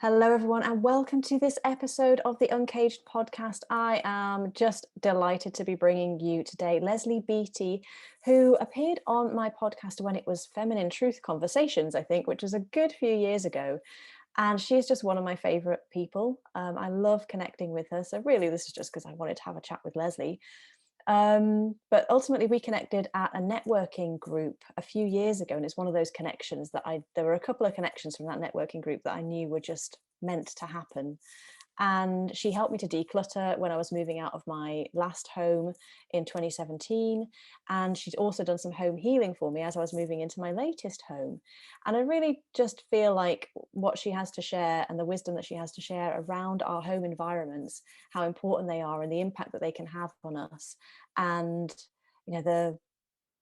Hello, everyone, and welcome to this episode of the Uncaged podcast. I am just delighted to be bringing you today Lesley Beattie, who appeared on my podcast when it was Feminine Truth Conversations, I think, which was a good few years ago. And she's just one of my favourite people. I love connecting with her. So really, this is just because I wanted to have a chat with Lesley. But ultimately we connected at a networking group a few years ago, and it's one of those connections that there were a couple of connections from that networking group that I knew were just meant to happen. And she helped me to declutter when I was moving out of my last home in 2017. And she'd also done some home healing for me as I was moving into my latest home. And I really just feel like what she has to share and the wisdom that she has to share around our home environments, how important they are and the impact that they can have on us. And, you know,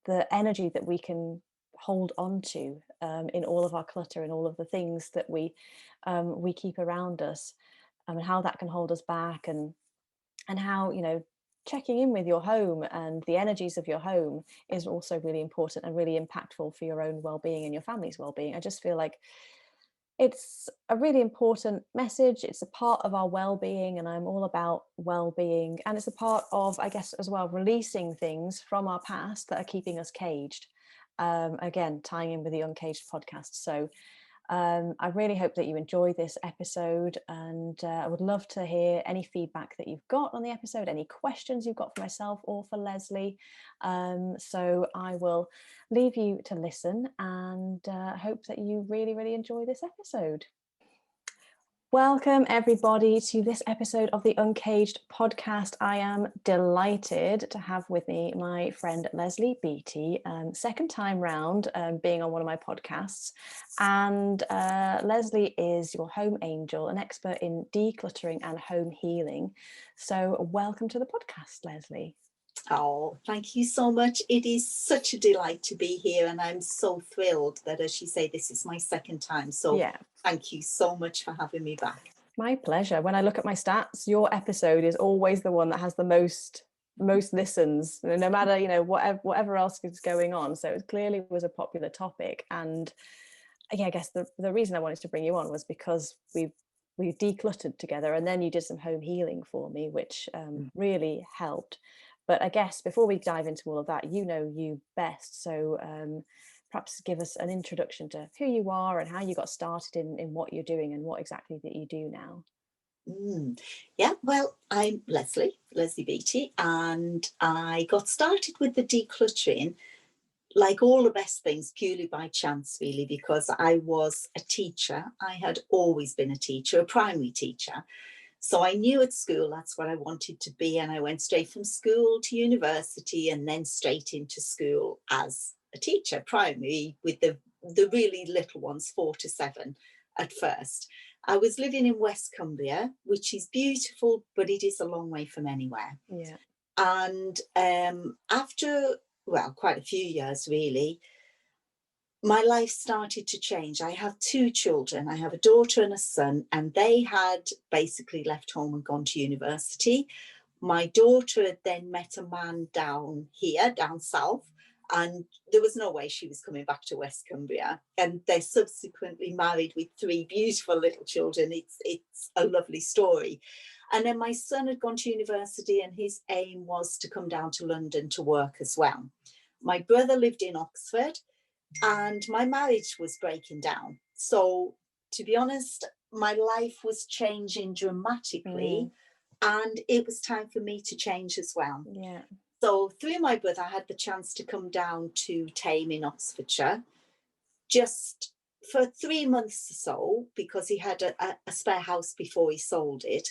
the energy that we can hold on to in all of our clutter and all of the things that we keep around us. And how that can hold us back, and how, checking in with your home and the energies of your home is also really important and really impactful for your own well-being and your family's well-being. I just feel like it's a really important message. It's a part of our well-being, and I'm all about well-being, and it's a part of, I guess, as well, releasing things from our past that are keeping us caged. Again, tying in with the Uncaged podcast. So I really hope that you enjoy this episode, and I would love to hear any feedback that you've got on the episode, any questions you've got for myself or for Lesley. So I will leave you to listen, and hope that you really, really enjoy this episode. Welcome, everybody, to this episode of the Uncaged podcast. I am delighted to have with me my friend Lesley Beattie, second time round being on one of my podcasts. And Lesley is your home angel, an expert in decluttering and home healing. So welcome to the podcast, Lesley. Oh, thank you so much. It is such a delight to be here, and I'm so thrilled that, as you say, this is my second time. So yeah. Thank you so much for having me back. My pleasure. When I look at my stats, your episode is always the one that has the most listens, no matter, whatever else is going on. So it clearly was a popular topic. And yeah, I guess the reason I wanted to bring you on was because we decluttered together, and then you did some home healing for me, which really helped. But I guess before we dive into all of that, you best. So perhaps give us an introduction to who you are and how you got started in what you're doing and what exactly that you do now. Yeah, well, I'm Lesley Beattie, and I got started with the decluttering, like all the best things, purely by chance, really, because I was a teacher. I had always been a teacher, a primary teacher. So I knew at school that's what I wanted to be, and I went straight from school to university and then straight into school as a teacher, primary, with the really little ones, 4 to 7 at first. I was living in West Cumbria, which is beautiful, but it is a long way from anywhere. Yeah. And after, quite a few years, really, my life started to change. I have 2 children. I have a daughter and a son, and they had basically left home and gone to university. My daughter had then met a man down south, and there was no way she was coming back to West Cumbria. And they subsequently married with 3 beautiful little children. It's a lovely story. And then my son had gone to university, and his aim was to come down to London to work as well. My brother lived in Oxford, and my marriage was breaking down. So, to be honest, my life was changing dramatically, and it was time for me to change as well. Yeah. So through my brother, I had the chance to come down to Tame in Oxfordshire just for 3 months or so, because he had a spare house before he sold it,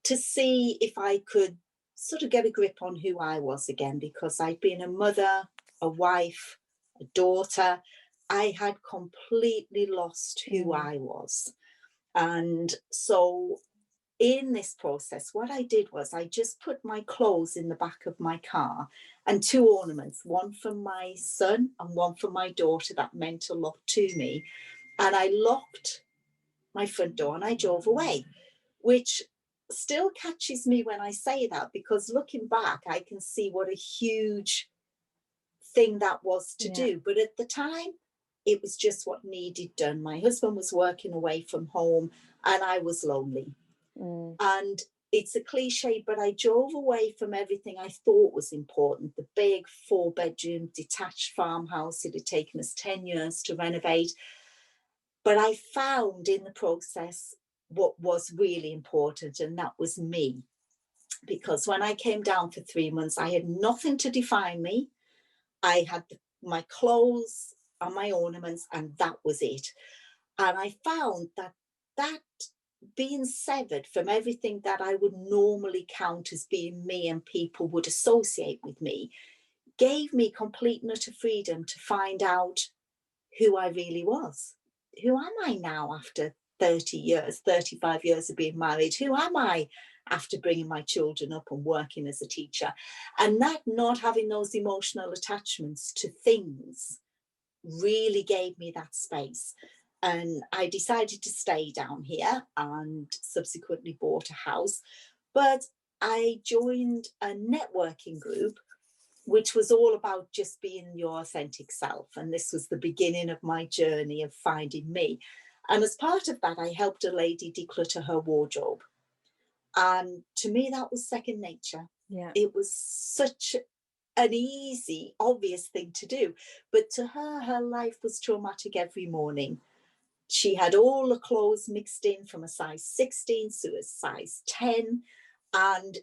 to see if I could sort of get a grip on who I was again, because I'd been a mother, a wife, a daughter. I had completely lost who I was. And so in this process, what I did was I just put my clothes in the back of my car, and 2 ornaments, one for my son and one for my daughter, that meant a lot to me. And I locked my front door and I drove away, which still catches me when I say that, because looking back, I can see what a huge thing that was to do. But at the time, it was just what needed done. My husband was working away from home. and I was lonely. Mm. And it's a cliche, but I drove away from everything I thought was important. The big 4-bedroom detached farmhouse, it had taken us 10 years to renovate. But I found in the process what was really important, and that was me. Because when I came down for 3 months, I had nothing to define me. I had my clothes and my ornaments, and that was it. And I found that being severed from everything that I would normally count as being me and people would associate with me gave me complete and utter freedom to find out who I really was. Who am I now after 30 years, 35 years of being married? Who am I after bringing my children up and working as a teacher? And that not having those emotional attachments to things really gave me that space. And I decided to stay down here and subsequently bought a house. But I joined a networking group, which was all about just being your authentic self. And this was the beginning of my journey of finding me. And as part of that, I helped a lady declutter her wardrobe. And to me, that was second nature. Yeah. It was such an easy, obvious thing to do. But to her, her life was traumatic every morning. She had all the clothes mixed in from a size 16 to a size 10, and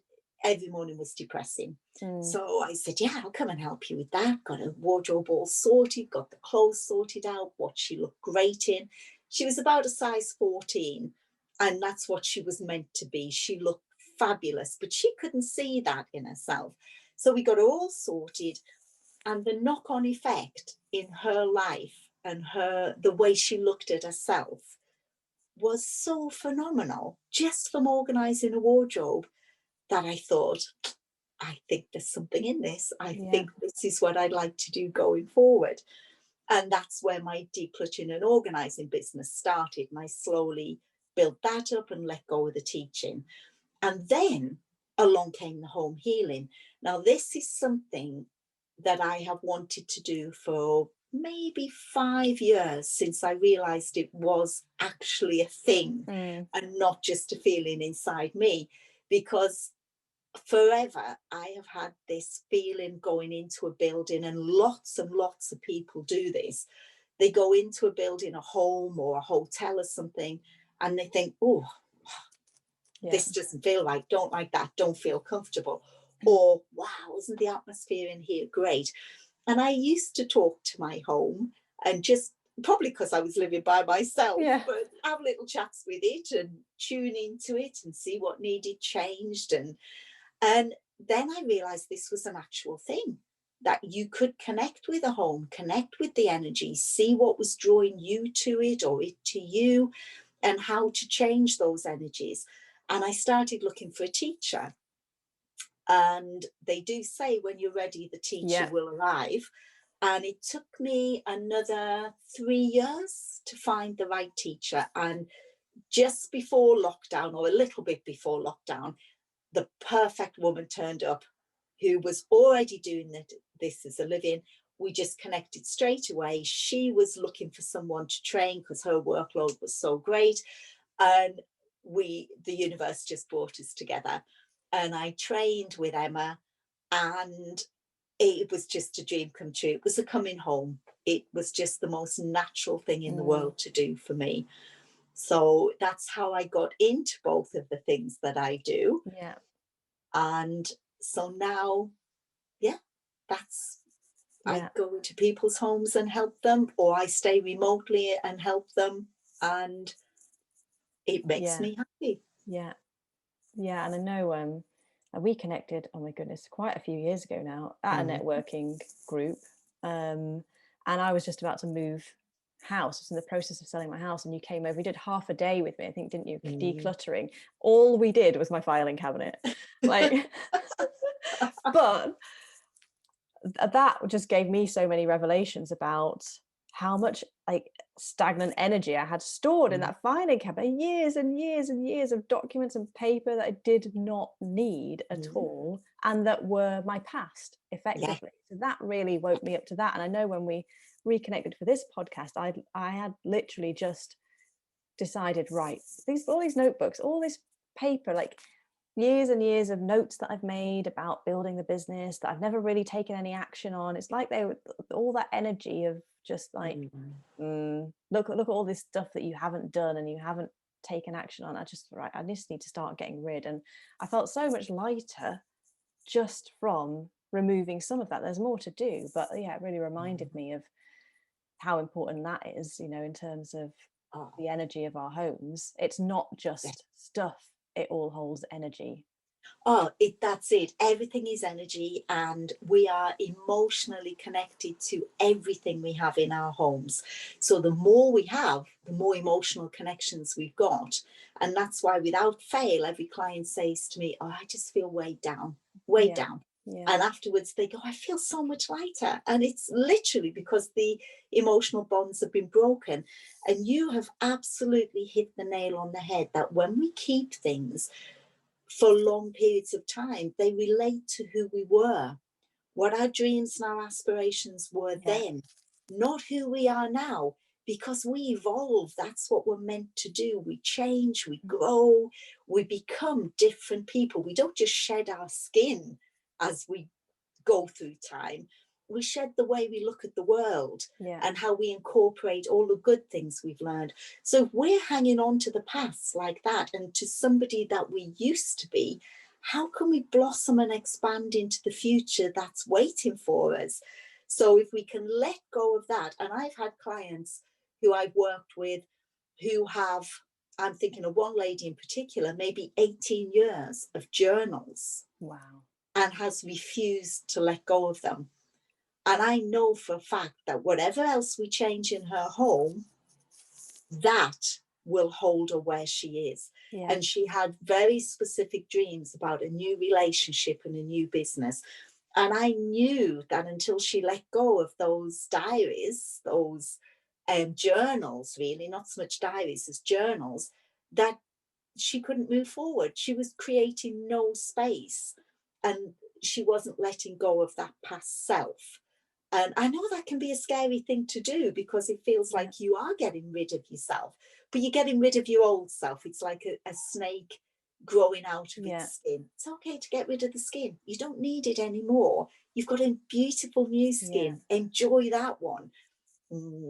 every morning was depressing. So I said, yeah, I'll come and help you with that. Got a wardrobe all sorted, got the clothes sorted out, what she looked great in. She was about a size 14, and that's what she was meant to be. She looked fabulous, but she couldn't see that in herself. So we got her all sorted, and the knock-on effect in her life and the way she looked at herself was so phenomenal, just from organizing a wardrobe, that I thought, I think there's something in this. I think this is what I'd like to do going forward. And that's where my decluttering and organizing business started. And I slowly built that up and let go of the teaching. And then along came the home healing. Now, this is something that I have wanted to do for maybe 5 years, since I realized it was actually a thing and not just a feeling inside me. Because forever I have had this feeling going into a building, and lots of people do this. They go into a building, a home or a hotel or something, and they think, oh, this doesn't feel right, don't like that, don't feel comfortable. Or, wow, isn't the atmosphere in here great? And I used to talk to my home, and just probably because I was living by myself, but have little chats with it and tune into it and see what needed changed. And then I realized this was an actual thing, that you could connect with a home, connect with the energy, see what was drawing you to it or it to you, and how to change those energies. And I started looking for a teacher. And they do say when you're ready, the teacher will arrive. And it took me another 3 years to find the right teacher. And just before lockdown, or a little bit before lockdown, the perfect woman turned up, who was already doing this as a living. We just connected straight away. She was looking for someone to train because her workload was so great. And the universe just brought us together. And I trained with Emma, and it was just a dream come true. It was a coming home. It was just the most natural thing in the world to do for me. So that's how I got into both of the things that I do. Yeah. And so now, I go into people's homes and help them, or I stay remotely and help them, and it makes me happy. Yeah. And I know we connected, oh my goodness, quite a few years ago now, at a networking group. And I was just about to move house. I was in the process of selling my house, and you came over. You did half a day with me, I think, didn't you? Decluttering. All we did was my filing cabinet. Like, but that just gave me so many revelations about how much like stagnant energy I had stored in that filing cabinet, years and years and years of documents and paper that I did not need at all, and that were my past effectively. So that really woke me up to that. And I know when we reconnected for this podcast, I had literally just decided, right, all these notebooks, all this paper, like years and years of notes that I've made about building the business that I've never really taken any action on. It's like they were all that energy of just like, look at all this stuff that you haven't done and you haven't taken action on. I just need to start getting rid. And I felt so much lighter just from removing some of that. There's more to do, but yeah, it really reminded me of how important that is, in terms of Oh, the energy of our homes. It's not yeah. just stuff, it all holds energy. Oh, that's it. Everything is energy, and we are emotionally connected to everything we have in our homes. So the more we have, the more emotional connections we've got. And that's why, without fail, every client says to me, "Oh, I just feel weighed down, weighed Yeah, down." yeah, And afterwards they go, "I feel so much lighter." And it's literally because the emotional bonds have been broken. And you have absolutely hit the nail on the head that when we keep things for long periods of time, they relate to who we were, what our dreams and our aspirations were yeah, then, not who we are now. Because we evolve, that's what we're meant to do. We change, we grow, we become different people. We don't just shed our skin as we go through time. We shed the way we look at the world yeah, and how we incorporate all the good things we've learned. So if we're hanging on to the past like that and to somebody that we used to be, how can we blossom and expand into the future that's waiting for us? So if we can let go of that, and I've had clients who I've worked with who have, I'm thinking of one lady in particular, maybe 18 years of journals, wow, and has refused to let go of them. And I know for a fact that whatever else we change in her home, that will hold her where she is. yeah, And she had very specific dreams about a new relationship and a new business. And I knew that until she let go of those diaries, those journals, really, not so much diaries as journals, that she couldn't move forward. She was creating no space, and she wasn't letting go of that past self. And I know that can be a scary thing to do because it feels yeah, like you are getting rid of yourself, but you're getting rid of your old self. It's like a snake growing out of yeah, its skin. It's okay to get rid of the skin. You don't need it anymore. You've got a beautiful new yeah, skin. Enjoy that one.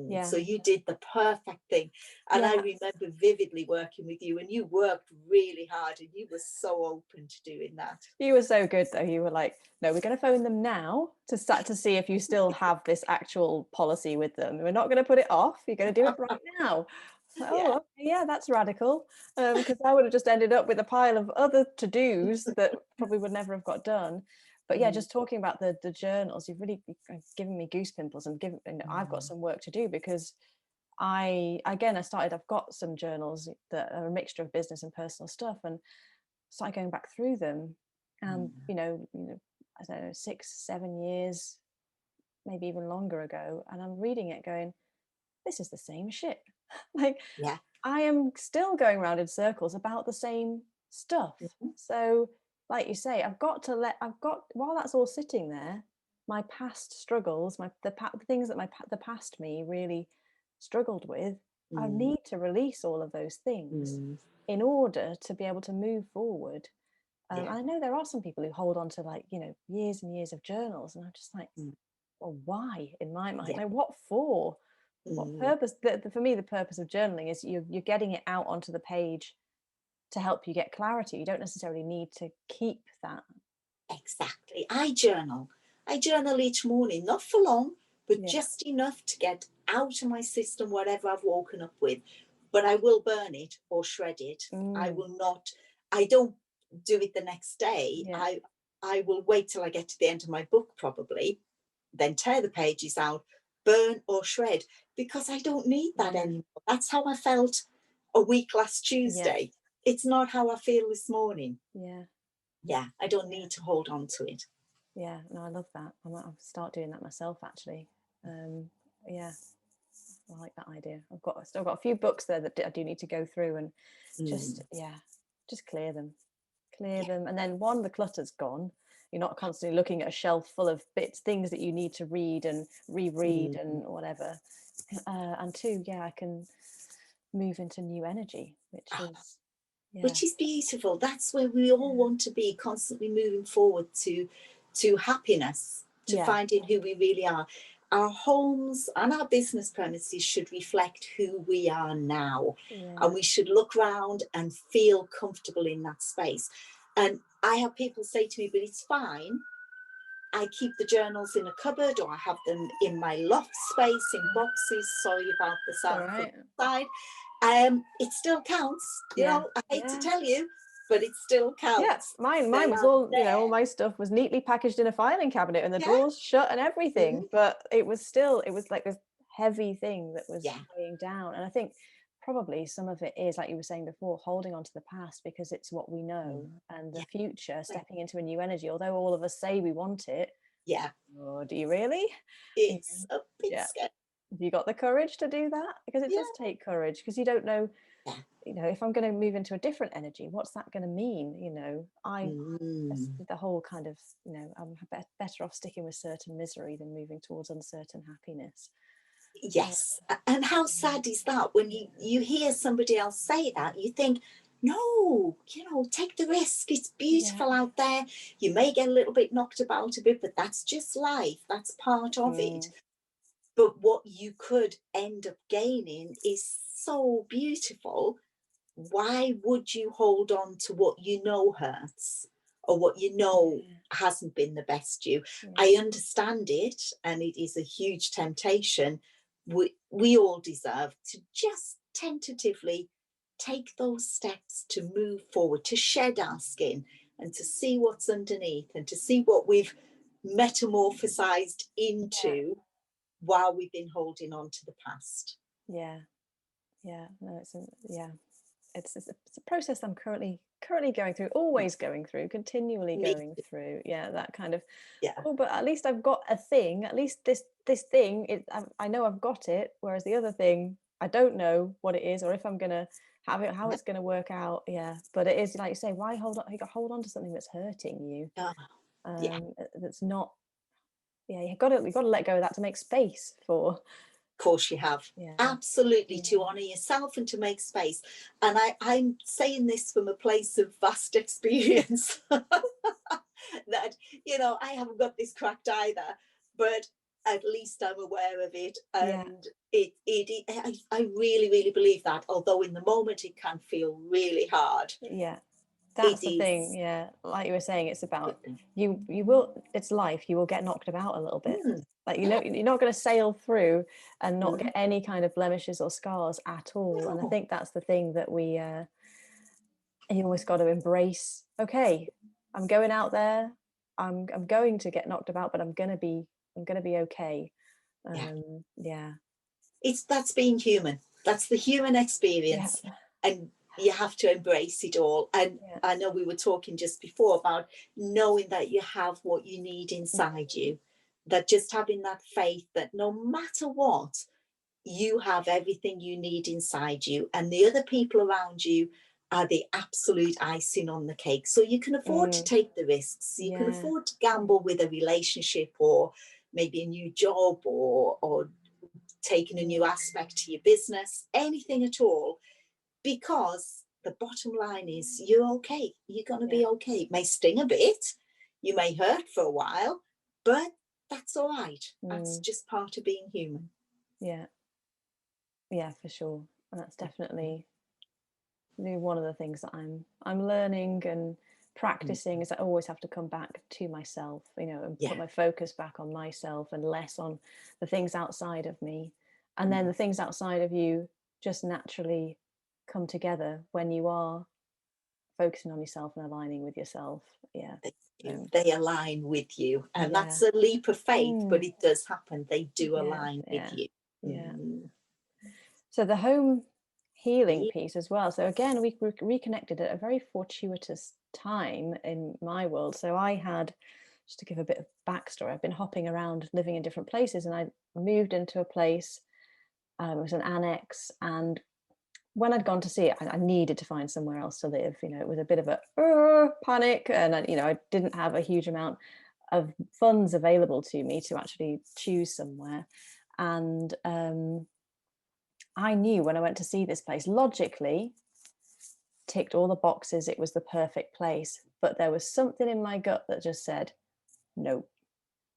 yeah, So you did the perfect thing. And I yeah. remember vividly working with you, and you worked really hard and you were so open to doing that. You were so good though. You were like, no, we're going to phone them now to start to see if you still have this actual policy with them. We're not going to put it off. You're going to do it right now. Like, oh, Yeah. okay, yeah, that's radical. Because I would have just ended up with a pile of other to-dos that probably would never have got done. But yeah, Mm, just talking about the journals, you've really given me goose pimples, and I've got mm, some work to do because I've got some journals that are a mixture of business and personal stuff, and started going back through them. And mm. I don't know, 6 7 years, maybe even longer ago, and I'm reading it going, this is the same shit. Like, Yeah. I am still going around in circles about the same stuff. Mhm. So like you say, I've got while that's all sitting there, my past struggles, the things that the past me really struggled with, I Mm, need to release all of those things mm. in order to be able to move forward. Yeah. I know there are some people who hold on to, like, years and years of journals, and I'm just like, Mm. well, why? In my mind, Yeah. like, what for? What Mm. purpose? For me, the purpose of journaling is you're getting it out onto the page to help you get clarity. You don't necessarily need to keep that. Exactly. I journal. I journal each morning, not for long, but Yeah. just enough to get out of my system whatever I've woken up with. But I will burn it or shred it. I Mm, will not, I don't do it the next day. yeah. I will wait till I get to the end of my book, probably, then tear the pages out, burn or shred, because I don't need that Yeah. anymore. That's how I felt a week last Yeah. Tuesday. It's not how I feel this morning. Yeah. Yeah, I don't Yeah. need to hold on to it. Yeah. No, I love that. I'll start doing that myself, actually. Um, yeah, I like that idea. Still got a few books there that I do need to go through and just, Mm, yeah, just clear yeah. them. And then one, the clutter's gone. You're not constantly looking at a shelf full of bits, things that you need to read and reread Mm, and whatever. And two, yeah, I can move into new energy, yeah, which is beautiful. That's where we all want to be, constantly moving forward to happiness, to yeah, finding who we really are. Our homes and our business premises should reflect who we are now, and yeah, we should look around and feel comfortable in that space. And I have people say to me, but it's fine, I keep the journals in a cupboard, or I have them in my loft space in boxes. Sorry about the it's all sound from right. the side. It still counts. Yeah, I hate to yeah. tell you, but it still Yeah, counts. mine They was are all, all there. my stuff was neatly packaged in a filing cabinet and the Yeah. drawers shut and everything. Mhm. But it was like this heavy thing that was Yeah. weighing down. And I think probably some of it is, like you were saying before, holding on to the past because it's what we know, Mm. and the Yeah. future, stepping into a new energy. Although all of us say we want it, Yeah. oh, do you really? You know, It's a bit yeah. scary. Have you got the courage to do that? Because it Yeah. does take courage, because you don't know, Yeah. if I'm going to move into a different energy, what's that going to mean? Mm. The whole kind of, I'm better off sticking with certain misery than moving towards uncertain happiness. Uh, Yes. And how sad is that when you hear somebody else say that? You think, no, take the risk. It's yeah. beautiful out there. You may get a little bit knocked about a bit, but that's just life. That's part of it. Mm, But what you could end up gaining is so beautiful. Why would you hold on to what you know hurts, or what you know yeah, hasn't been the best you? yeah, I understand it, and it is a huge temptation. We all deserve to just tentatively take those steps to move forward, to shed our skin and to see what's underneath, and to see what we've metamorphosized yeah, into while we've been holding on to the past. yeah, yeah. No, yeah. It's a process I'm currently going through, always going through, continually Me, going through. Yeah, that kind of, yeah, oh, but at least I've got a thing. At least this thing, I know I've got it. Whereas the other thing, I don't know what it is, or if I'm gonna have it, how yeah. it's gonna work out. Yeah, but it is, like you say, why hold on? You got hold on to something that's hurting you. Oh, yeah. That's not. Yeah, you've got to let go of that to make space for. Course you have. Yeah, Absolutely, to yeah, honour yourself and to make space. And I'm saying this from a place of vast experience. That, I haven't got this cracked either, but at least I'm aware of it. yeah. And I really, really believe that, although in the moment it can feel really hard, Yeah, it that's the thing. is Yeah, like you were saying, it's a about good thing. you will, it's life, you will get knocked about a little bit. Mm, Like, yeah, you're not going to sail through and not mm, get any kind of blemishes or scars at all. And I no, think that's the thing that you always got to embrace. Okay, I'm going out there, I'm going to get knocked about, but I'm going to be okay. yeah. Yeah, That's being human. That's the human yeah, experience. And you have to embrace it all. And yeah, I know we were talking just before about knowing that you have what you need inside you, that just having that faith that no matter what, you have everything you need inside you, and the other people around you are the absolute icing on the cake. So you can afford to mm, take the risks. You can yeah, afford to gamble with a relationship, or maybe a new job, or taking a new yeah, aspect to your business, anything at all, because the bottom line is you're okay. You're going to yeah, be okay. It may sting a bit, you may hurt for a while, but that's all right. That's mm, just part of being human. yeah, yeah, for sure. And that's definitely one of the things that I'm learning and practicing, is I always have to come back to myself, and Yeah. put my focus back on myself and less on the things outside of me. And then Mm. the things outside of you just naturally come together when you are focusing on yourself and aligning with yourself. Yeah. So, They align with you. And yeah. that's a leap of faith, but Mm, it does happen. They do yeah. align with Yeah. you. Yeah. Mm. So the home healing Yeah. piece as well. So again, we reconnected at a very fortuitous time in my world. So I had, just to give a bit of backstory, I've been hopping around living in different places, and I moved into a place. It was an annex, and when I'd gone to see it, I needed to find somewhere else to live. It was a bit of a panic, and I didn't have a huge amount of funds available to me to actually choose somewhere. And I knew when I went to see this place, logically, ticked all the boxes, it was the perfect place. But there was something in my gut that just said, no,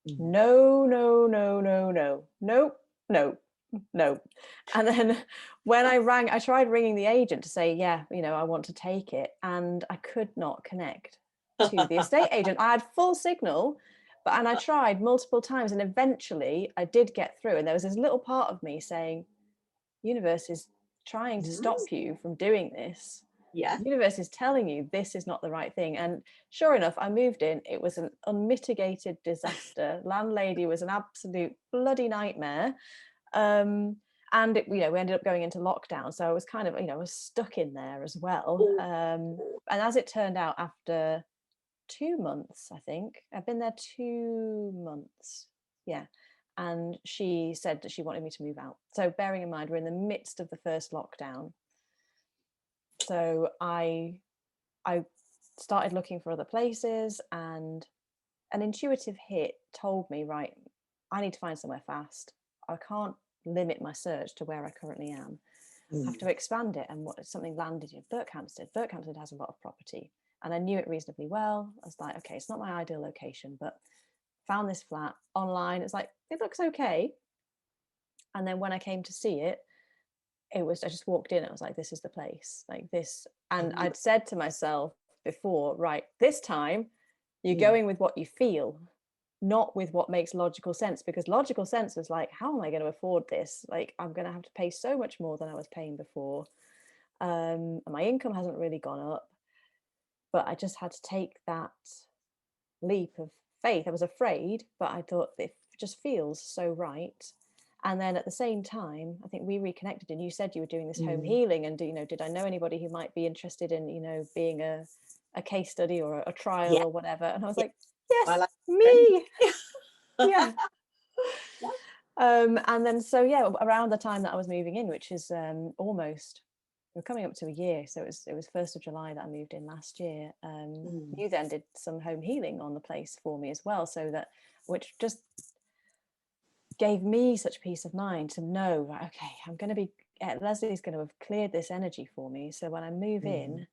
Mm. no, no, no, no, no, nope, no, no. And then when I tried ringing the agent to say, yeah, I want to take it. And I could not connect to the estate agent. I had full signal, and I tried multiple times. And eventually I did get through. And there was this little part of me saying, universe is trying to stop you from doing this. Yeah. Universe is telling you this is not the right thing. And sure enough, I moved in. It was an unmitigated disaster. Landlady was an absolute bloody nightmare. And we ended up going into lockdown. So I was kind of, I was stuck in there as well. And as it turned out, after 2 months, I think I've been there 2 months. Yeah. And she said that she wanted me to move out. So bearing in mind, we're in the midst of the first lockdown. So I started looking for other places, and an intuitive hit told me, right, I need to find somewhere fast. I can't limit my search to where I currently am. I have to expand it. And something landed in Berkhamsted. Berkhamsted has a lot of property, and I knew it reasonably well. I was like, okay, it's not my ideal location, but found this flat online. It's like, it looks okay. And then when I came to see it, I just walked in. I was like, this is the place, like this. And I'd said to myself before, right, this time you're going with what you feel, not with what makes logical sense, because logical sense was like, how am I going to afford this? Like, I'm going to have to pay so much more than I was paying before. And my income hasn't really gone up, but I just had to take that leap of faith. I was afraid, but I thought it just feels so right. And then at the same time, I think we reconnected, and you said you were doing this home healing, and did I know anybody who might be interested in being a case study or a trial Yeah. or whatever? And I was Yeah. like, yes, Well, me. Yeah. Yeah. And then around the time that I was moving in, which is we're coming up to a year, so it was 1st of July that I moved in last year. You then did some home healing on the place for me as well, which just gave me such peace of mind to know, right, okay, I'm going to be, Leslie's going to have cleared this energy for me, so when I move in,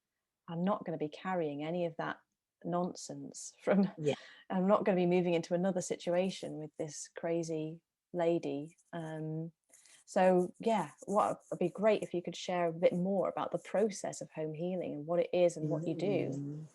I'm not going to be carrying any of that nonsense from Yeah. I'm not going to be moving into another situation with this crazy lady. So yeah, what would be great if you could share a bit more about the process of home healing and what it is and what you do.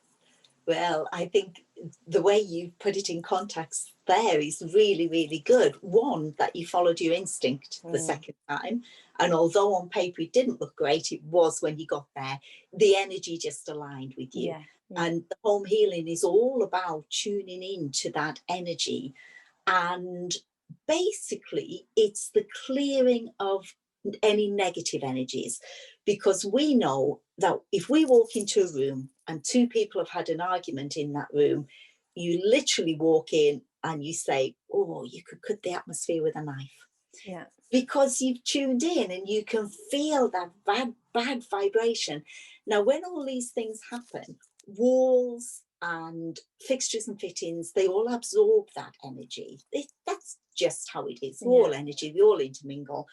Well, I think the way you put it in context there is really, really good. One, that you followed your instinct the second time. And although on paper it didn't look great, it was when you got there. The energy just aligned with you. Yeah. And the home healing is all about tuning into that energy. And basically, it's the clearing of any negative energies, because we know that if we walk into a room and two people have had an argument in that room, you literally walk in and you say, oh, you could cut the atmosphere with a knife. Yeah. Because you've tuned in and you can feel that bad vibration. Now, when all these things happen, walls and fixtures and fittings, they all absorb that energy. That's just how it is. We're all energy, we all intermingle.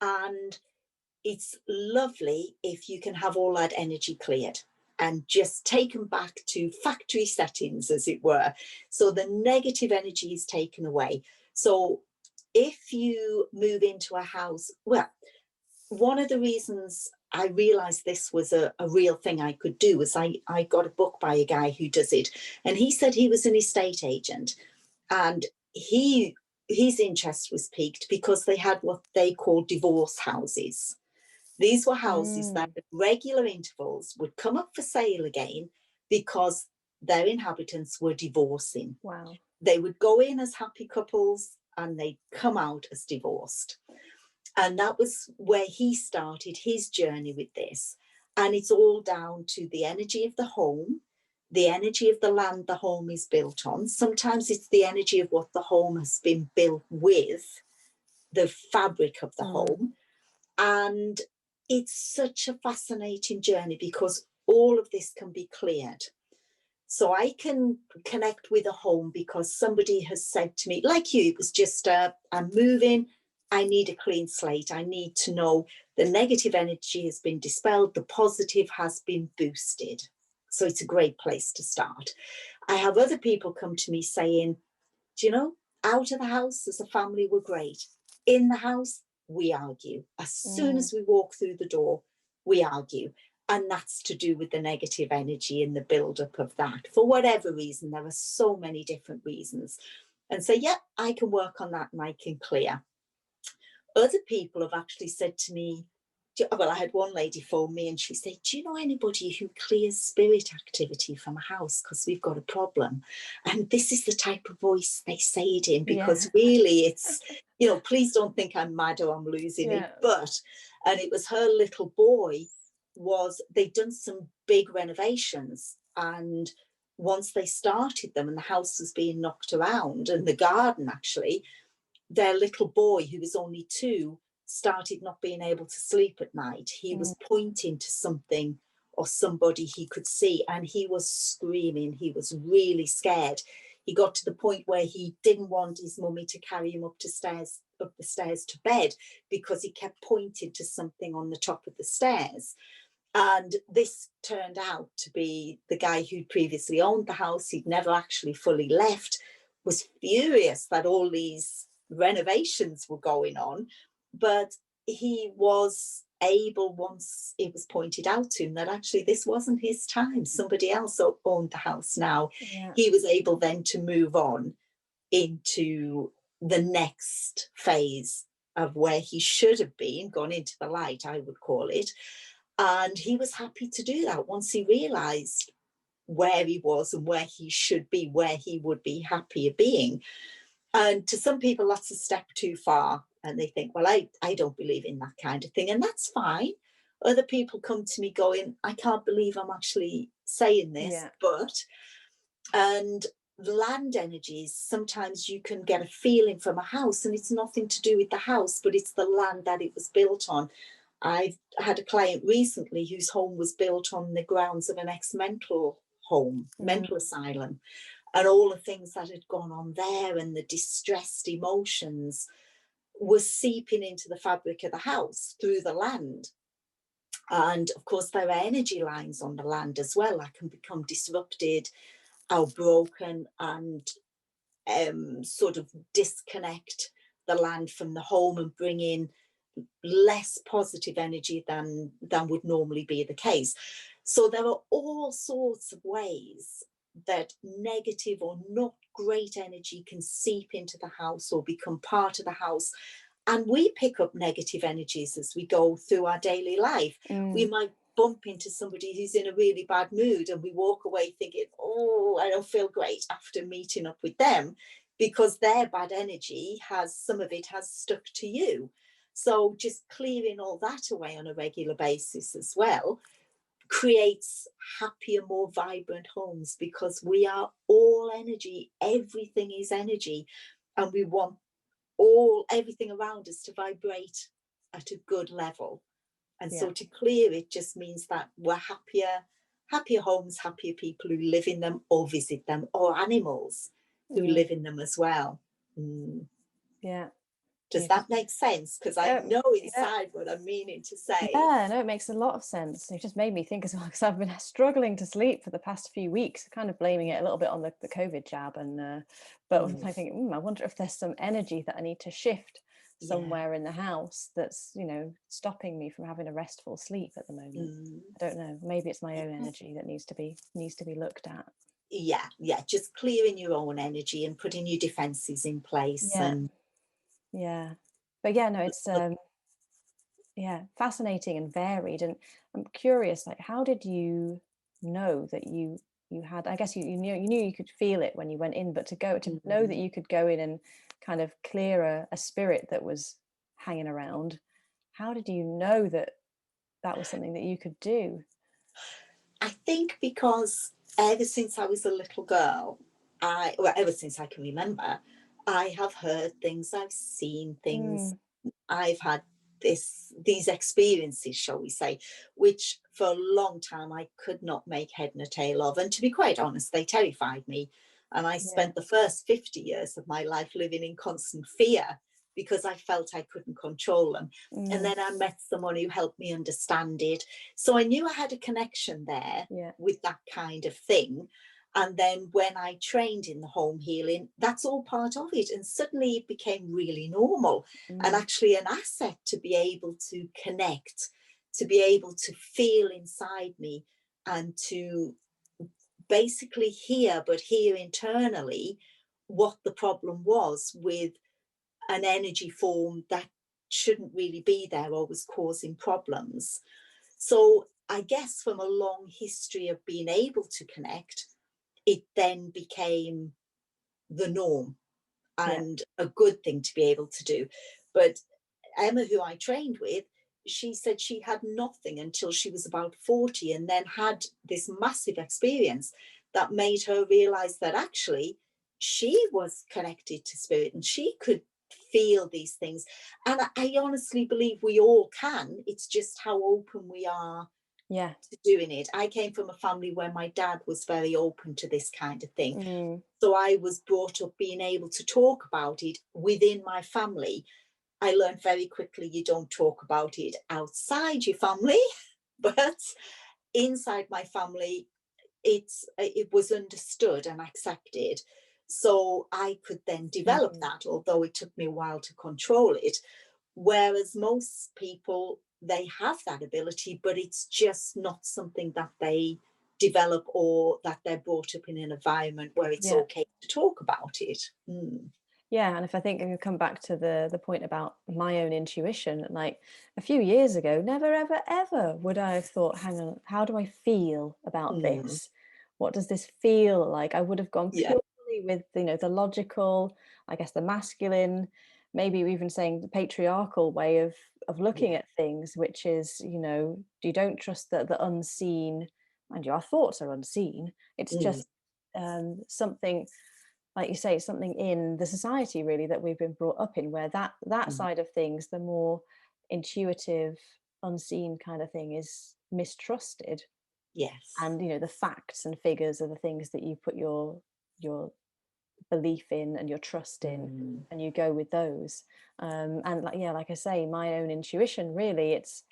And it's lovely if you can have all that energy cleared and just taken back to factory settings, as it were. So the negative energy is taken away. So if you move into a house, well, one of the reasons I realized this was a real thing I could do was I got a book by a guy who does it. And he said he was an estate agent, and his interest was piqued because they had what they call divorce houses. These were houses that at regular intervals would come up for sale again because their inhabitants were divorcing. Wow. They would go in as happy couples and they'd come out as divorced. And that was where he started his journey with this. And it's all down to the energy of the home, the energy of the land the home is built on. Sometimes it's the energy of what the home has been built with, the fabric of the home. And it's such a fascinating journey because all of this can be cleared. So I can connect with a home because somebody has said to me, like you, it was just I'm moving, I need a clean slate. I need to know the negative energy has been dispelled, the positive has been boosted. So it's a great place to start. I have other people come to me saying, do you know, out of the house as a family, we're great. In the house, we argue. As soon Mm, as we walk through the door, we argue. And that's to do with the negative energy and the buildup of that. For whatever reason, there are so many different reasons. And so, yeah, I can work on that and I can clear. Other people have actually said to me, well, I had one lady phone me and she said, do you know anybody who clears spirit activity from a house? Because we've got a problem. And this is the type of voice they say it in, yeah. because really it's, please don't think I'm mad or I'm losing it. Yeah. And it was her little boy, they'd done some big renovations. And once they started them and the house was being knocked around, and the garden actually, their little boy, who was only 2, started not being able to sleep at night. He Mm, was pointing to something or somebody he could see, and he was screaming. He was really scared. He got to the point where he didn't want his mummy to carry him up the stairs to bed, because he kept pointing to something on the top of the stairs. And this turned out to be the guy who'd previously owned the house. He'd never actually fully left, was furious that all these renovations were going on. But he was able, once it was pointed out to him that actually this wasn't his time, somebody else owned the house now, yeah. he was able then to move on into the next phase of where he should have been, gone into the light, I would call it. And he was happy to do that once he realized where he was and where he should be, where he would be happier being. And to some people, that's a step too far. And they think, well, I don't believe in that kind of thing. And that's fine. Other people come to me going, I can't believe I'm actually saying this, Yeah. and land energies, sometimes you can get a feeling from a house, and it's nothing to do with the house, but it's the land that it was built on. I've had a client recently whose home was built on the grounds of an ex-mental home, Mm, mental asylum, and all the things that had gone on there and the distressed emotions were seeping into the fabric of the house through the land. And of course, there are energy lines on the land as well that can become disrupted or broken, and sort of disconnect the land from the home and bring in less positive energy than would normally be the case. So there are all sorts of ways that negative or not great energy can seep into the house or become part of the house. And we pick up negative energies as we go through our daily life. We mm, might bump into somebody who's in a really bad mood and we walk away thinking, oh, I don't feel great after meeting up with them, because their bad energy some of it has stuck to you. So just clearing all that away on a regular basis as well creates happier, more vibrant homes, because we are all energy. Everything is energy, and we want everything around us to vibrate at a good level. And yeah. so to clear it just means that we're happier homes, happier people who live in them or visit them, or animals who Mm, live in them as well. Mm. yeah. Does You've, that make sense? Because I know yeah. inside what I'm meaning to say. Yeah, no, it makes a lot of sense. It just made me think as well, because I've been struggling to sleep for the past few weeks, kind of blaming it a little bit on the COVID jab. And but Mm, I think, I wonder if there's some energy that I need to shift yeah. somewhere in the house that's, stopping me from having a restful sleep at the moment. Mm, I don't know. Maybe it's my own energy that needs to be looked at. yeah, yeah. Just clearing your own energy and putting your defenses in place. Yeah, And yeah. But yeah, no, it's yeah, fascinating and varied. And I'm curious, like, how did you know that you had, I guess you knew you could feel it when you went in, but to know that mm, you could go in and kind of clear a spirit that was hanging around, how did you know that that was something that you could do? I think because ever since I was a little girl, ever since I can remember, I have heard things, I've seen things, Mm, I've had these experiences, shall we say, which for a long time I could not make head nor tail of. And to be quite honest, they terrified me. And I yeah. spent the first 50 years of my life living in constant fear, because I felt I couldn't control them. And Mm. then I met someone who helped me understand it. So I knew I had a connection there Yeah. with that kind of thing. And then when I trained in the home healing, that's all part of it. And suddenly it became really normal and Mm. actually an asset to be able to connect, to be able to feel inside me and to basically hear, but hear internally what the problem was with an energy form that shouldn't really be there or was causing problems. So I guess from a long history of being able to connect, it then became the norm Yeah. and a good thing to be able to do. But Emma, who I trained with, she said she had nothing until she was about 40 and then had this massive experience that made her realize that actually she was connected to spirit and she could feel these things. And I honestly believe we all can. It's just how open we are Yeah. to doing it. I came from a family where my dad was very open to this kind of thing. Mm. So I was brought up being able to talk about it within my family. I learned very quickly you don't talk about it outside your family, but inside my family, it was understood and accepted. So I could then develop Mm. that, although it took me a while to control it. Whereas most people, they have that ability, but it's just not something that they develop or that they're brought up in an environment where it's Yeah. okay to talk about it. Mm. Yeah, and if I think if you come back to the point about my own intuition, like a few years ago, never ever ever would I have thought, hang on, how do I feel about Mm. this? What does this feel like? I would have gone Yeah. purely with, the logical, I guess the masculine, maybe even saying the patriarchal way of looking Yeah. at things, which is, you don't trust the unseen. Mind you, our thoughts are unseen. It's Mm. just something, like you say, it's something in the society really that we've been brought up in, where that Mm. side of things, the more intuitive, unseen kind of thing, is mistrusted. Yes. And the facts and figures are the things that you put your belief in and your trust in, Mm. and you go with those. And like I say, my own intuition, really, it's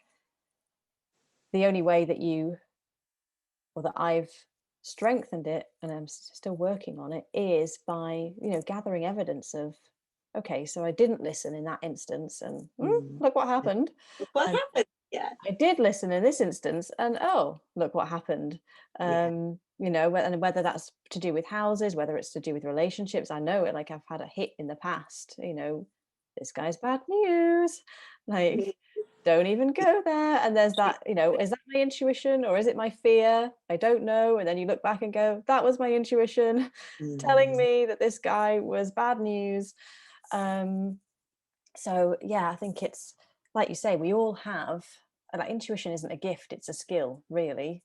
the only way that you, or that I've strengthened it, and I'm still working on it, is by gathering evidence of, okay, so I didn't listen in that instance, and Mm. look what happened. Look what And happened. Yeah. I did listen in this instance, and oh, look what happened. Yeah. And whether that's to do with houses, whether it's to do with relationships, I know it. Like, I've had a hit in the past. This guy's bad news. Mm. Like, don't even go there. And there's that, is that my intuition or is it my fear? I don't know. And then you look back and go, that was my intuition telling Mm. me that this guy was bad news. Um, so yeah, I think it's like you say, we all have, like, intuition isn't a gift, it's a skill, really.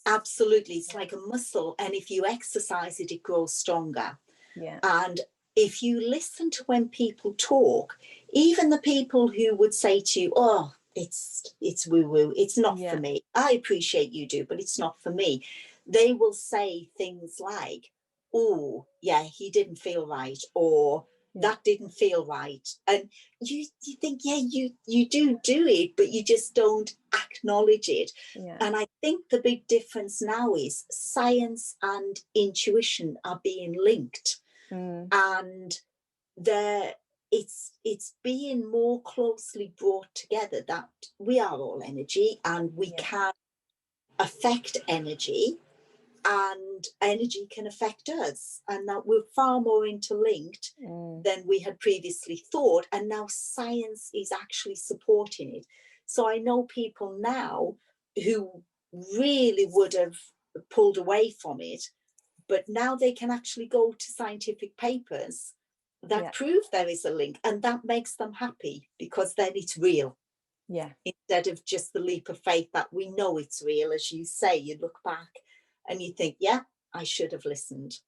Absolutely. It's like a muscle. And if you exercise it, it grows stronger. Yeah. And if you listen to when people talk, even the people who would say to you, oh, it's woo woo, it's not for Yeah. me. I appreciate you do, but it's not for me. They will say things like, oh, yeah, he didn't feel right, or Yeah. that didn't feel right. And you think, yeah, you do it, but you just don't acknowledge it. Yeah. And I think the big difference now is science and intuition are being linked, Mm. and there it's being more closely brought together that we are all energy and we Yeah. can affect energy and energy can affect us, and that we're far more interlinked Mm. than we had previously thought, and now science is actually supporting it. So I know people now who really would have pulled away from it, but now they can actually go to scientific papers that Yeah. prove there is a link, and that makes them happy because then it's real Yeah. instead of just the leap of faith that we know it's real. As you say, you look back and you think, yeah, I should have listened.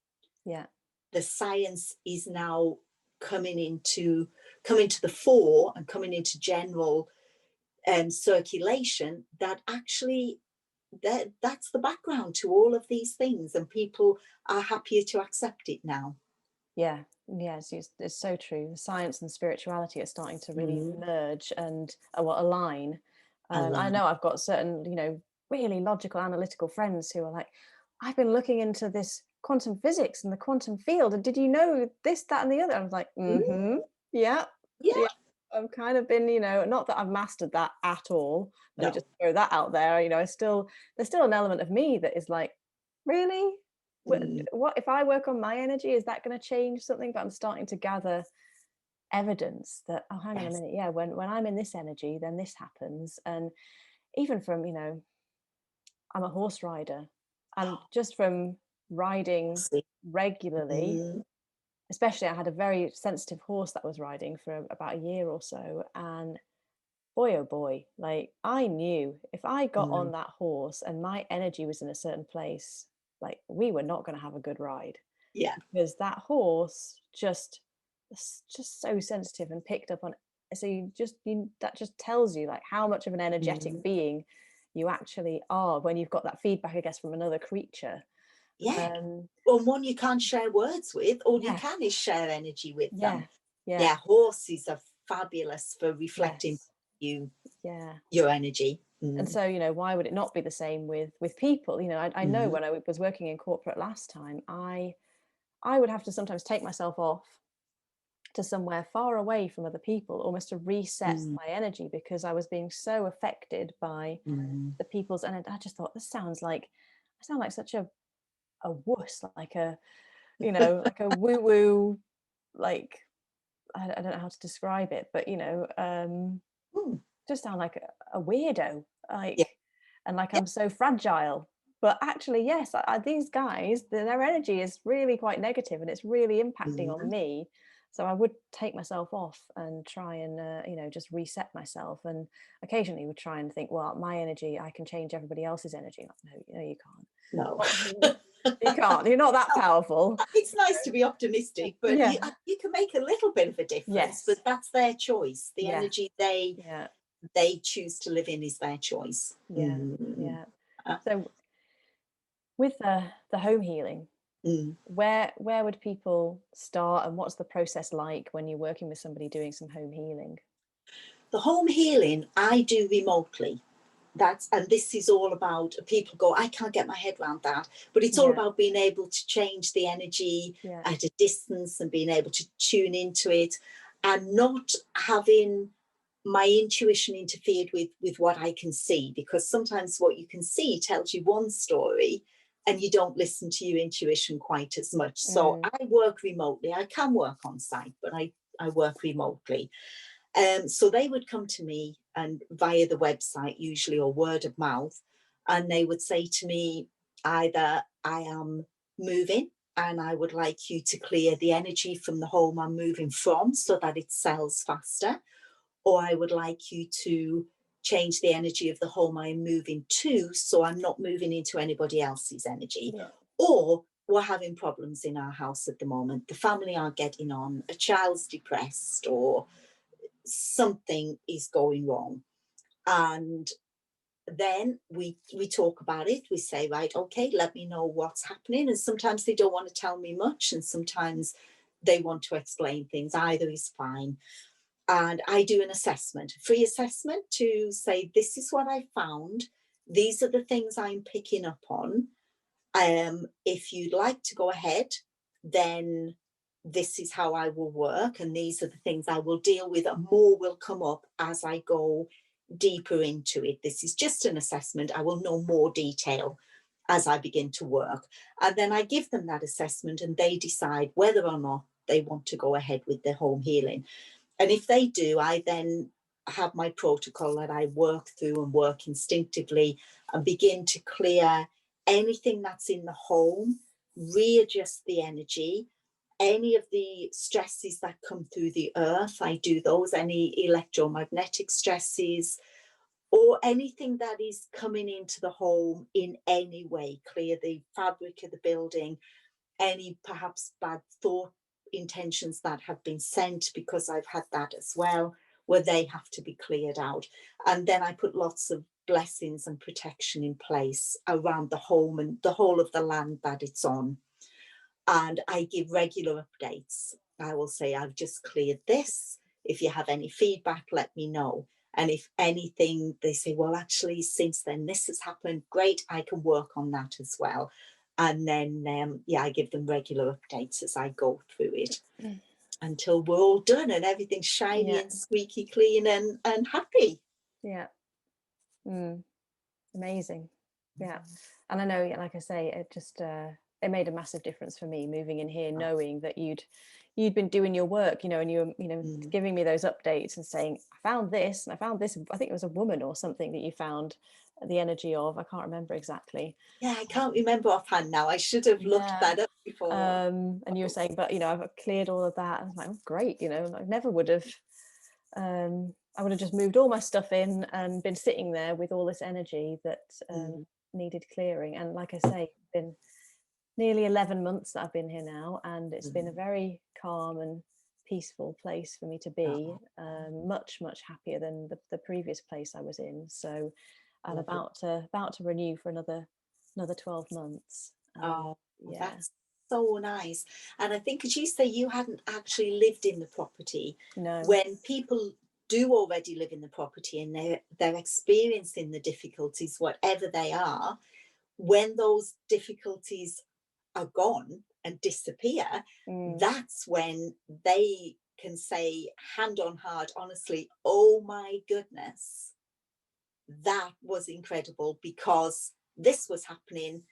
Yeah. The science is now coming to the fore and coming into general circulation, that actually that's the background to all of these things, and people are happier to accept it now. Yeah, yes, it's so true. The science and spirituality are starting to really Mm, merge and align. I align. know I've got certain, really logical, analytical friends who are like, I've been looking into this quantum physics and the quantum field, and did you know this, that, and the other? I was like, Mm, mm-hmm, yeah, yeah. yeah. I've kind of been, not that I've mastered that at all. Let me just No. throw that out there. There's still an element of me that is like, really? Mm, What if I work on my energy? Is that going to change something? But I'm starting to gather evidence that, oh, hang on a yes. minute, yeah, when I'm in this energy, then this happens. And even from, I'm a horse rider, and just from riding See. regularly, Mm, especially I had a very sensitive horse that was riding for about a year or so, and boy oh boy, like I knew if I got mm, on that horse and my energy was in a certain place, like we were not going to have a good ride, yeah. because that horse just so sensitive and picked up on. So that just tells you like how much of an energetic Mm, being you actually are when you've got that feedback, I guess, from another creature. yeah. um Or one you can't share words with, all you yeah, can is share energy with yeah, them. yeah, Yeah, horses are fabulous for reflecting yes, you yeah. your energy. And Mm, so, why would it not be the same with people? I know mm, when I was working in corporate last time, I would have to sometimes take myself off to somewhere far away from other people, almost to reset mm, my energy, because I was being so affected by mm. the people's. And I just thought, I sound like such a wuss, like like a woo woo, like I don't know how to describe it, but Mm, just sound like a weirdo, yeah, and like yeah. I'm so fragile. But actually, yes, these guys, their energy is really quite negative, and it's really impacting on Mm, me. So I would take myself off and try and, just reset myself. And occasionally would try and think, well, my energy, I can change everybody else's energy. Like, no, you can't. no. Not- you can't. You're not that powerful. It's nice to be optimistic, but Yeah. you can make a little bit of a difference, but Yes. that's their choice. The Yeah. energy Yeah. they choose to live in is their choice. Yeah. Mm, Yeah. uh, So with the home healing, mm. where would people start, and what's the process like when you're working with somebody doing some home healing? The home healing I do remotely. And this is all about, people go, I can't get my head around that, but it's all Yeah. about being able to change the energy Yeah. at a distance and being able to tune into it and not having my intuition interfered with what I can see, because sometimes what you can see tells you one story and you don't listen to your intuition quite as much. So Mm. I work remotely. I can work on site, but I work remotely. So they would come to me and via the website usually, or word of mouth, and they would say to me either, I am moving and I would like you to clear the energy from the home I'm moving from so that it sells faster, or I would like you to change the energy of the home I'm moving to so I'm not moving into anybody else's energy, Yeah. or we're having problems in our house at the moment, the family aren't getting on, a child's depressed, or something is going wrong. And then we talk about it. We say, right, okay, let me know what's happening. And sometimes they don't want to tell me much, and sometimes they want to explain things. Either is fine. And I do an assessment, a free assessment, to say, this is what I found, these are the things I'm picking up on. If you'd like to go ahead, then this is how I will work, and these are the things I will deal with, and more will come up as I go deeper into it. This is just an assessment. I will know more detail as I begin to work. And then I give them that assessment, and they decide whether or not they want to go ahead with their home healing. And if they do, I then have my protocol that I work through and work instinctively and begin to clear anything that's in the home, readjust the energy, any of the stresses that come through the earth, I do those, any electromagnetic stresses, or anything that is coming into the home in any way, clear the fabric of the building, any perhaps bad thought intentions that have been sent, because I've had that as well, where they have to be cleared out. And then I put lots of blessings and protection in place around the home and the whole of the land that it's on. And I give regular updates. I will say, I've just cleared this. If you have any feedback, let me know. And if anything, they say, well, actually, since then, this has happened. Great, I can work on that as well. And then, yeah, I give them regular updates as I go through it until we're all done and everything's shiny Yeah. and squeaky clean and happy. Yeah. Amazing. Yeah. And I know, like I say, it just it made a massive difference for me moving in here, knowing that you'd been doing your work, and giving me those updates and saying, I found this and I found this. I think it was a woman or something that you found the energy of. I can't remember exactly. Yeah, I can't remember offhand now. I should have looked that up before. And you were saying, but I've cleared all of that. I was like, oh, great. I never would have. I would have just moved all my stuff in and been sitting there with all this energy that needed clearing. And like I say, it's been nearly 11 months that I've been here now, and it's been a very calm and peaceful place for me to be. Much happier than the previous place I was in. So I'm about to renew for another 12 months. Yeah. That's so nice. And I think, as you say, you hadn't actually lived in the property. No. When people do already live in the property and they're experiencing the difficulties, whatever they are, when those difficulties are gone and disappear, that's when they can say, hand on heart, honestly, oh my goodness, that was incredible because this was happening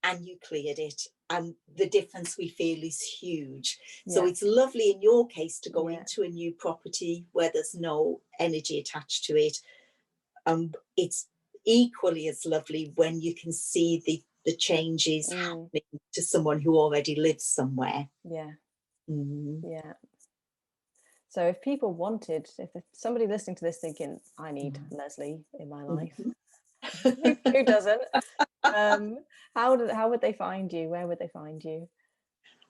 and you cleared it, and the difference we feel is huge. So it's lovely in your case to go into a new property where there's no energy attached to it. It's equally as lovely when you can see the changes happening to someone who already lives somewhere. Yeah. So if people wanted, if somebody listening to this thinking, I need Lesley in my life, who doesn't? How would they find you? Where would they find you?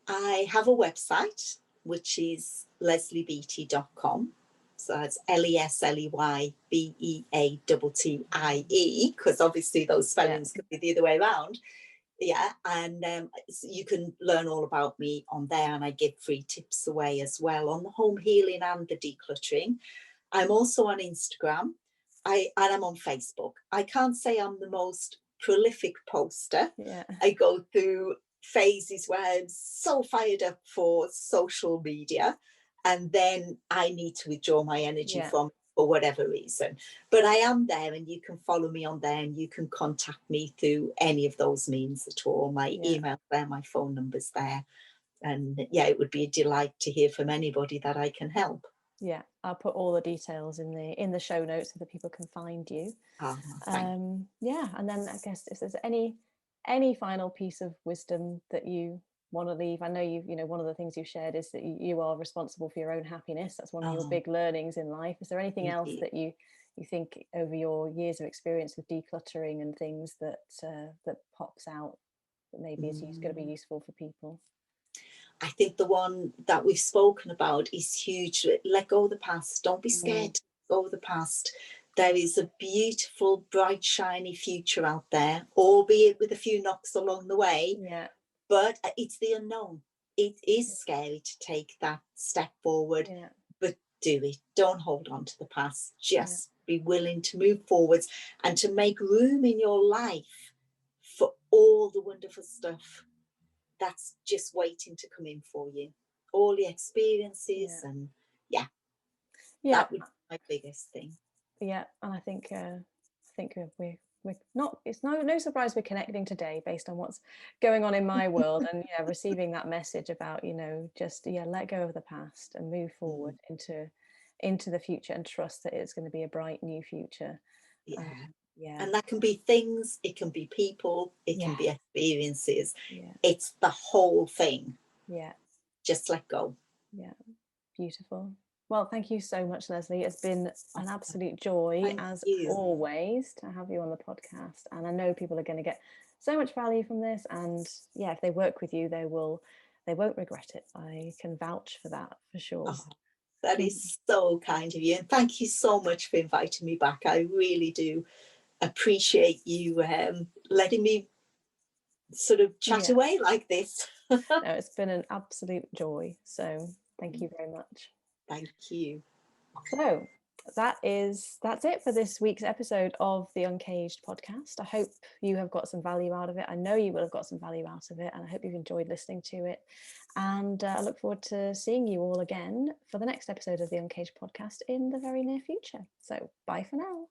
I have a website, which is lesleybeattie.com. So that's LESLEYBEATTIE, because obviously those spellings could be the other way around. Yeah, and you can learn all about me on there, and I give free tips away as well on the home healing and the decluttering. I'm also on Instagram, and I'm on Facebook. I can't say I'm the most prolific poster. I go through phases where I'm so fired up for social media, and then I need to withdraw my energy from it for whatever reason. But I am there, and you can follow me on there, and you can contact me through any of those means at all. My email there, my phone number's there. And yeah, it would be a delight to hear from anybody that I can help. Yeah, I'll put all the details in the show notes so that people can find you. Yeah, and then I guess if there's any final piece of wisdom that you want to leave. I know one of the things you've shared is that you are responsible for your own happiness. That's one of your big learnings in life. Is there anything else that you think over your years of experience with decluttering and things that pops out that maybe is going to be useful for people? I think the one that we've spoken about is huge. Let go of the past. Don't be scared to go of the past. There is a beautiful, bright, shiny future out there, albeit with a few knocks along the way. But it's the unknown. It is scary to take that step forward, but do it. Don't hold on to the past. Just be willing to move forwards and to make room in your life for all the wonderful stuff that's just waiting to come in for you. All the experiences and that would be my biggest thing. And I think we're not, it's no surprise we're connecting today based on what's going on in my world, and receiving that message about just let go of the past and move forward into the future and trust that it's going to be a bright new future. And that can be things, it can be people, it can be experiences. It's the whole thing. Just let go. Beautiful. Well, thank you so much, Lesley. It's been an absolute joy, as always, to have you on the podcast. And I know people are going to get so much value from this. And if they work with you, they won't regret it. I can vouch for that for sure. That is so kind of you. And thank you so much for inviting me back. I really do appreciate you letting me sort of chat Yeah. away like this. No, it's been an absolute joy. So thank you very much. Thank you. So that's it for this week's episode of the Uncaged podcast. I hope you have got some value out of it. I know you will have got some value out of it, and I hope you've enjoyed listening to it. And I look forward to seeing you all again for the next episode of the Uncaged podcast in the very near future. So bye for now.